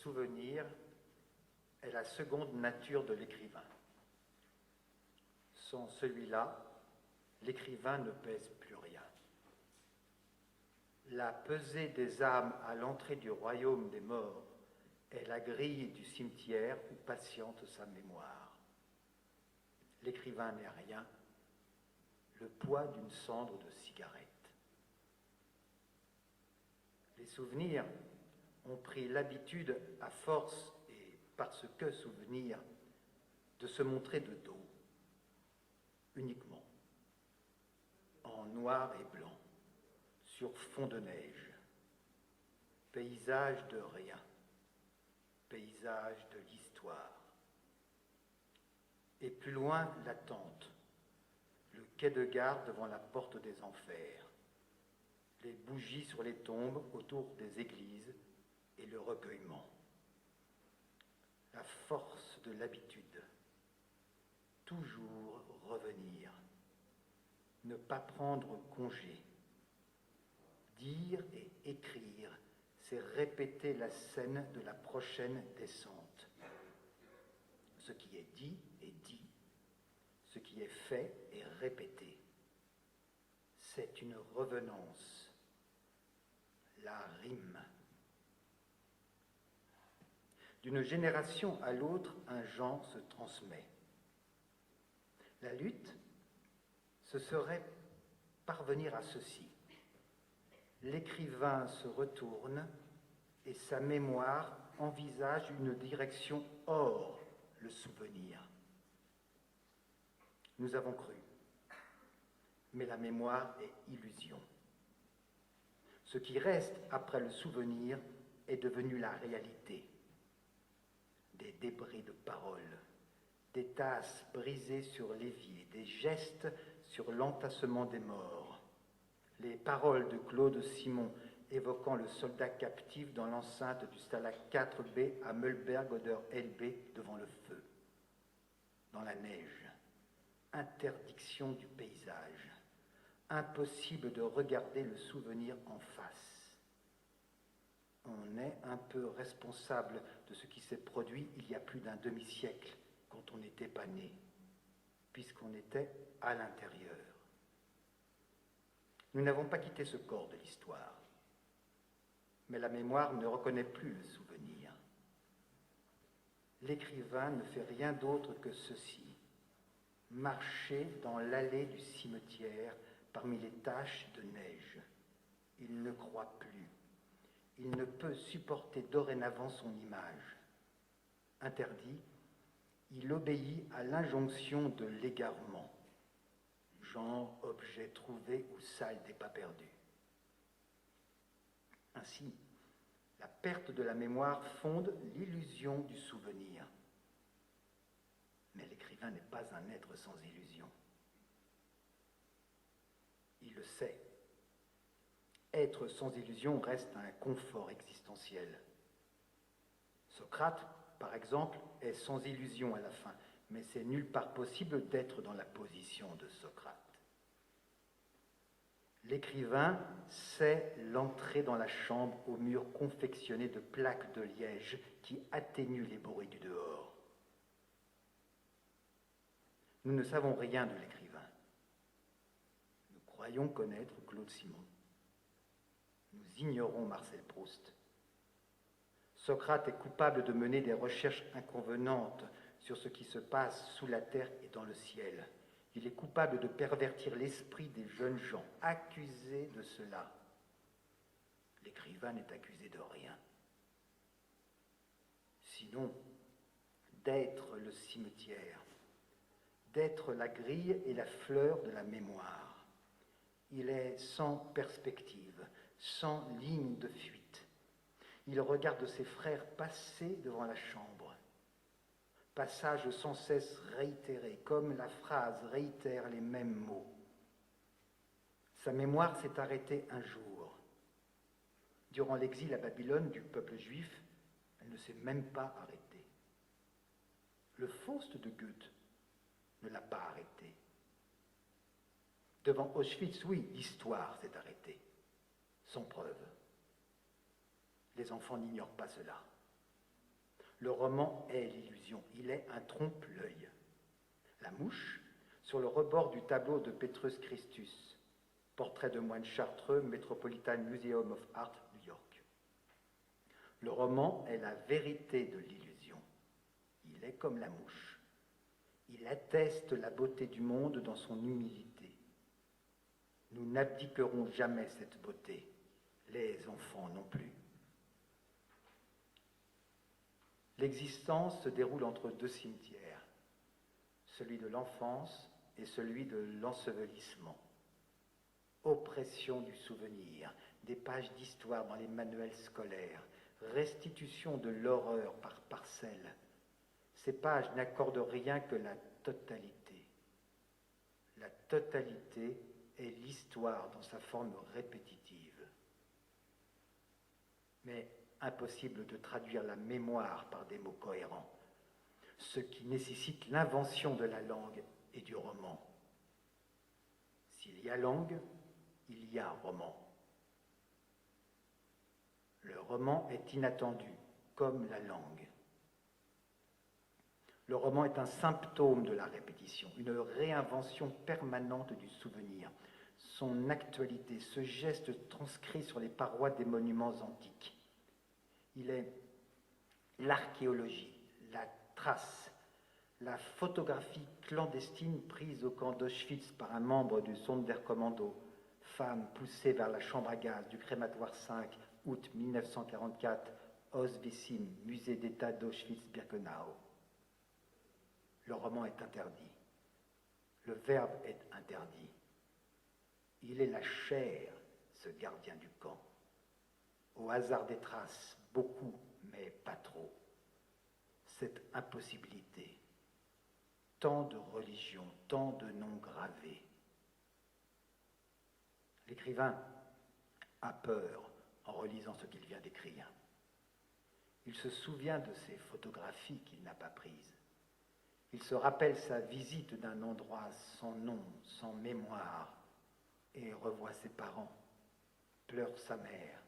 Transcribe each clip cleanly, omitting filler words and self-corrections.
souvenir est la seconde nature de l'écrivain. Sans celui-là, l'écrivain ne pèse plus rien. La pesée des âmes à l'entrée du royaume des morts est la grille du cimetière où patiente sa mémoire. L'écrivain n'est rien, le poids d'une cendre de cigarette. Les souvenirs ont pris l'habitude, à force et parce que souvenir, de se montrer de dos, uniquement, en noir et blanc, sur fond de neige, paysage de rien, paysage de l'histoire. Et plus loin, l'attente, le quai de gare devant la porte des enfers, les bougies sur les tombes autour des églises et le recueillement. La force de l'habitude, toujours revenir, ne pas prendre congé. Dire et écrire, c'est répéter la scène de la prochaine descente. Ce qui est dit est dit, ce qui est fait est répété. C'est une revenance, la rime. D'une génération à l'autre, un genre se transmet. La lutte, ce serait parvenir à ceci. L'écrivain se retourne et sa mémoire envisage une direction hors le souvenir. Nous avons cru, mais la mémoire est illusion. Ce qui reste après le souvenir est devenu la réalité. Des débris de paroles, des tasses brisées sur l'évier, des gestes sur l'entassement des morts. Les paroles de Claude Simon évoquant le soldat captif dans l'enceinte du Stalag 4B à Mühlberg-oder-Elbe devant le feu. Dans la neige, interdiction du paysage, impossible de regarder le souvenir en face. On est un peu responsable de ce qui s'est produit il y a plus d'un demi-siècle, quand on n'était pas né, puisqu'on était à l'intérieur. Nous n'avons pas quitté ce corps de l'histoire, mais la mémoire ne reconnaît plus le souvenir. L'écrivain ne fait rien d'autre que ceci, marcher dans l'allée du cimetière parmi les taches de neige. Il ne croit plus. Il ne peut supporter dorénavant son image. Interdit, il obéit à l'injonction de l'égarement, genre objet trouvé ou salle des pas perdus. Ainsi, la perte de la mémoire fonde l'illusion du souvenir. Mais l'écrivain n'est pas un être sans illusion. Il le sait. Être sans illusion reste un confort existentiel. Socrate, par exemple, est sans illusion à la fin, mais c'est nulle part possible d'être dans la position de Socrate. L'écrivain sait l'entrée dans la chambre aux murs confectionnés de plaques de liège qui atténuent les bruits du dehors. Nous ne savons rien de l'écrivain. Nous croyons connaître Claude Simon. Nous ignorons Marcel Proust. Socrate est coupable de mener des recherches inconvenantes sur ce qui se passe sous la terre et dans le ciel. Il est coupable de pervertir l'esprit des jeunes gens, accusé de cela. L'écrivain n'est accusé de rien. Sinon, d'être le cimetière, d'être la grille et la fleur de la mémoire. Il est sans perspective, sans ligne de fuite. Il regarde ses frères passer devant la chambre. Passage sans cesse réitéré, comme la phrase réitère les mêmes mots. Sa mémoire s'est arrêtée un jour. Durant l'exil à Babylone du peuple juif, elle ne s'est même pas arrêtée. Le Faust de Goethe ne l'a pas arrêtée. Devant Auschwitz, oui, l'histoire s'est arrêtée, sans preuve. Les enfants n'ignorent pas cela. Le roman est l'illusion, il est un trompe-l'œil. La mouche, sur le rebord du tableau de Petrus Christus, portrait de moine chartreux, Metropolitan Museum of Art, New York. Le roman est la vérité de l'illusion. Il est comme la mouche. Il atteste la beauté du monde dans son humilité. Nous n'abdiquerons jamais cette beauté, les enfants non plus. L'existence se déroule entre deux cimetières, celui de l'enfance et celui de l'ensevelissement. Oppression du souvenir, des pages d'histoire dans les manuels scolaires, restitution de l'horreur par parcelles. Ces pages n'accordent rien que la totalité. La totalité est l'histoire dans sa forme répétitive. Mais impossible de traduire la mémoire par des mots cohérents, ce qui nécessite l'invention de la langue et du roman. S'il y a langue, il y a roman. Le roman est inattendu, comme la langue. Le roman est un symptôme de la répétition, une réinvention permanente du souvenir. Son actualité, ce geste transcrit sur les parois des monuments antiques. Il est l'archéologie, la trace, la photographie clandestine prise au camp d'Auschwitz par un membre du Sonderkommando, femme poussée vers la chambre à gaz du crématoire 5, août 1944, Auschwitz, musée d'État d'Auschwitz-Birkenau. Le roman est interdit. Le verbe est interdit. Il est la chair, ce gardien du camp. Au hasard des traces, beaucoup, mais pas trop. Cette impossibilité. Tant de religions, tant de noms gravés. L'écrivain a peur en relisant ce qu'il vient d'écrire. Il se souvient de ces photographies qu'il n'a pas prises. Il se rappelle sa visite d'un endroit sans nom, sans mémoire, et revoit ses parents, pleure sa mère,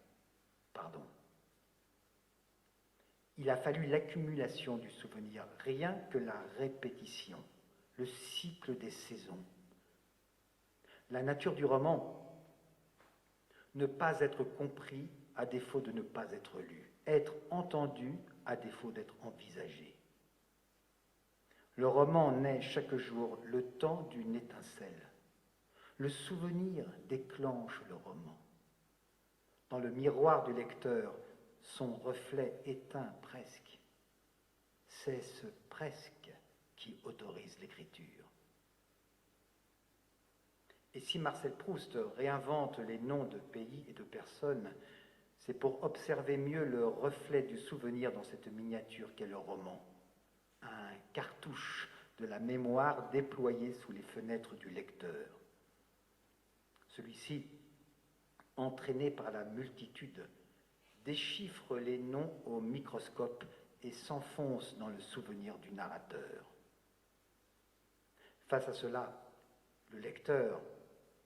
pardon. Il a fallu l'accumulation du souvenir, rien que la répétition, le cycle des saisons. La nature du roman, ne pas être compris à défaut de ne pas être lu, être entendu à défaut d'être envisagé. Le roman naît chaque jour le temps d'une étincelle. Le souvenir déclenche le roman. Dans le miroir du lecteur, son reflet éteint presque. C'est ce presque qui autorise l'écriture. Et si Marcel Proust réinvente les noms de pays et de personnes, c'est pour observer mieux le reflet du souvenir dans cette miniature qu'est le roman. Un cartouche de la mémoire déployé sous les fenêtres du lecteur. Celui-ci, entraîné par la multitude, déchiffre les noms au microscope et s'enfonce dans le souvenir du narrateur. Face à cela, le lecteur,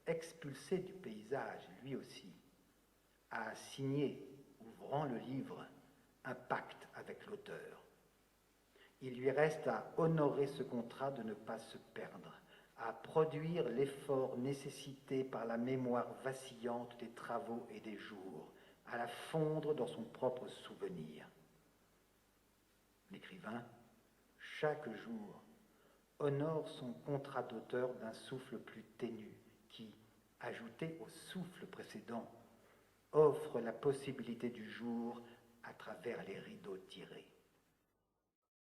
expulsé du paysage, lui aussi, a signé, ouvrant le livre, un pacte avec l'auteur. Il lui reste à honorer ce contrat de ne pas se perdre, à produire l'effort nécessité par la mémoire vacillante des travaux et des jours, à la fondre dans son propre souvenir. L'écrivain, chaque jour, honore son contrat d'auteur d'un souffle plus ténu qui, ajouté au souffle précédent, offre la possibilité du jour à travers les rideaux tirés.